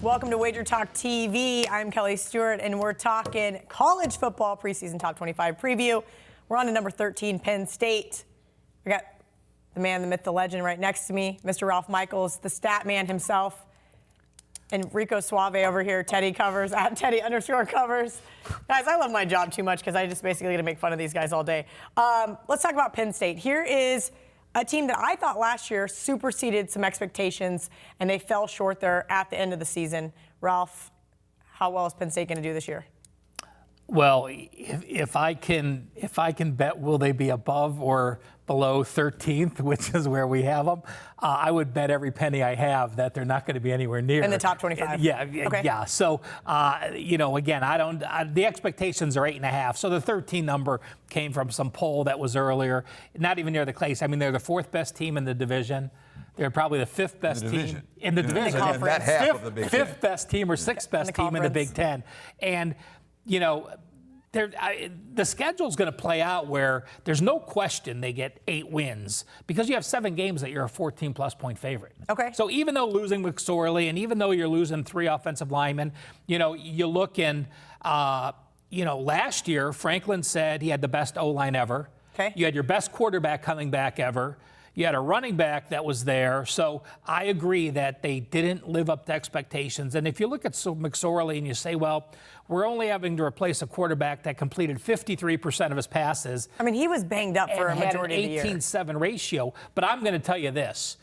Welcome to WagerTalk TV. I'm Kelly Stewart, and we're talking college football preseason top 25 preview. We're on to number 13, Penn State. We got the man, the myth, the legend right next to me, Mr. Ralph Michaels, the stat man himself. And Rico Suave over here, Teddy covers, at Teddy_covers. Guys, I love my job too much because I just basically get to make fun of these guys all day. Let's talk about Penn State. Here is a team that I thought last year superseded some expectations, and they fell short there at the end of the season. Ralph, how well is Penn State going to do this year? Well, if I can bet, will they be above or below 13th, which is where we have them? I would bet every penny I have that they're not going to be anywhere near in the top 25. Yeah, okay. Yeah. So, again, the expectations are 8.5. So the 13 number came from some poll that was earlier, not even near the place. I mean, they're the fourth best team in the division. They're probably the fifth best team in the division. In the that half of the Big Ten. Fifth best team or sixth best team in the Big Ten. And the schedule's going to play out where there's no question they get 8 wins because you have 7 games that you're a 14-plus point favorite. Okay. So even though losing McSorley and even though you're losing 3 offensive linemen, you look in, last year Franklin said he had the best O-line ever. Okay. You had your best quarterback coming back ever. You had a running back that was there. So I agree that they didn't live up to expectations. And if you look at McSorley and you say, well, we're only having to replace a quarterback that completed 53% of his passes. I mean, he was banged up for a majority of the year. Had an 18-7 ratio. But I'm going to tell you this.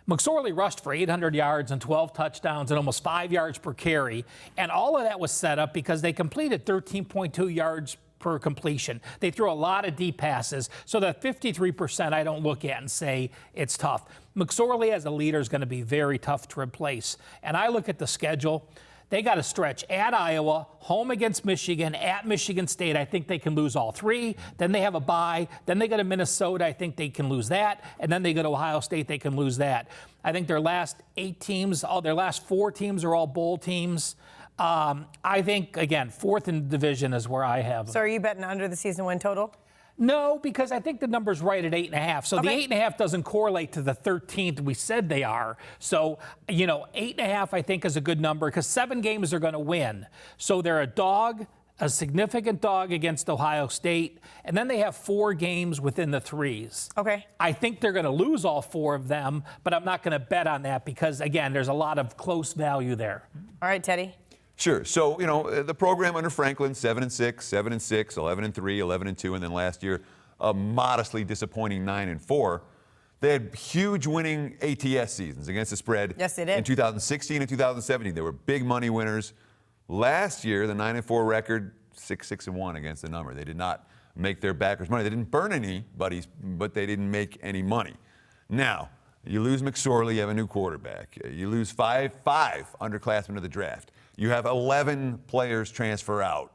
McSorley rushed for 800 yards and 12 touchdowns and almost 5 yards per carry. And all of that was set up because they completed 13.2 yards per completion. They threw a lot of deep passes. So that 53% I don't look at and say it's tough. McSorley as a leader is going to be very tough to replace. And I look at the schedule. They got a stretch at Iowa, home against Michigan, at Michigan State. I think they can lose all 3. Then they have a bye. Then they go to Minnesota. I think they can lose that. And then they go to Ohio State. They can lose that. I think their last 8 teams, their last 4 teams are all bowl teams. I think, again, 4th in the division is where I have them. So are you betting under the season win total? No, because I think the number's right at 8.5. So okay. The 8.5 doesn't correlate to the 13th we said they are. So, 8.5 I think is a good number because 7 games they're going to win. So they're a significant dog against Ohio State, and then they have 4 games within the 3s. Okay. I think they're going to lose all 4 of them, but I'm not going to bet on that because, again, there's a lot of close value there. All right, Teddy. Sure. So, the program under Franklin, 7-6, 7-6, 11-3, 11-2, and then last year, a modestly disappointing 9-4. They had huge winning ATS seasons against the spread. Yes, they did. In 2016 and 2017. They were big money winners. Last year, the 9-4 record, 6-1 against the number. They did not make their backers money. They didn't burn any buddies, but they didn't make any money. Now, you lose McSorley, you have a new quarterback. You lose five underclassmen of the draft. You have 11 players transfer out,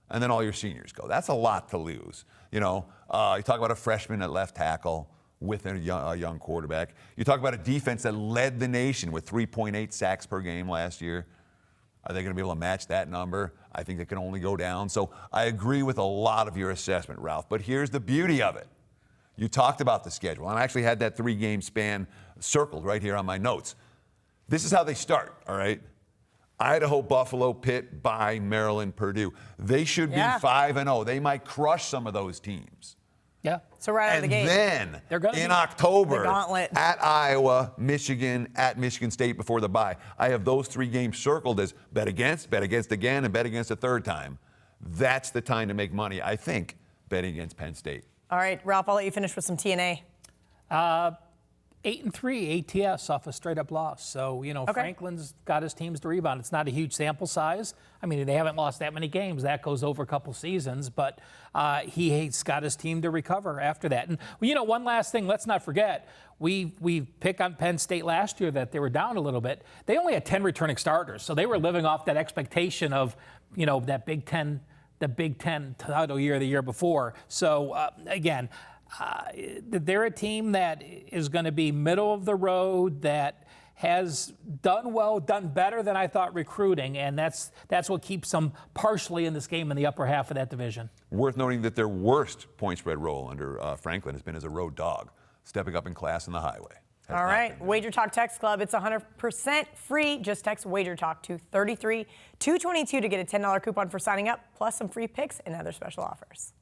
and then all your seniors go. That's a lot to lose. You talk about a freshman at left tackle with a young quarterback. You talk about a defense that led the nation with 3.8 sacks per game last year. Are they going to be able to match that number? I think they can only go down. So I agree with a lot of your assessment, Ralph. But here's the beauty of it. You talked about the schedule. I actually had that 3-game span circled right here on my notes. This is how they start, all right? Idaho, Buffalo, Pitt, bye, Maryland, Purdue. They should be 5-0. They might crush some of those teams. Yeah. So right out of the gate. And then in October, gauntlet. at Iowa, Michigan, at Michigan State before the bye. I have those 3 games circled as bet against again, and bet against a third time. That's the time to make money, I think, betting against Penn State. All right, Ralph, I'll let you finish with some TNA. 8-3 ATS off a straight-up loss. So, okay. Franklin's got his teams to rebound. It's not a huge sample size. I mean, they haven't lost that many games. That goes over a couple seasons. But he's got his team to recover after that. And, one last thing, let's not forget, we pick on Penn State last year that they were down a little bit. They only had 10 returning starters. So they were living off that expectation of, that Big Ten, the Big Ten title year the year before. So, again, they're a team that is going to be middle of the road, that has done well, done better than I thought recruiting, and that's what keeps them partially in this game in the upper half of that division. Worth noting that their worst point spread role under Franklin has been as a road dog, stepping up in class in the highway. All right, WagerTalk Text Club. It's 100% free. Just text WagerTalk to 33222 to get a $10 coupon for signing up, plus some free picks and other special offers.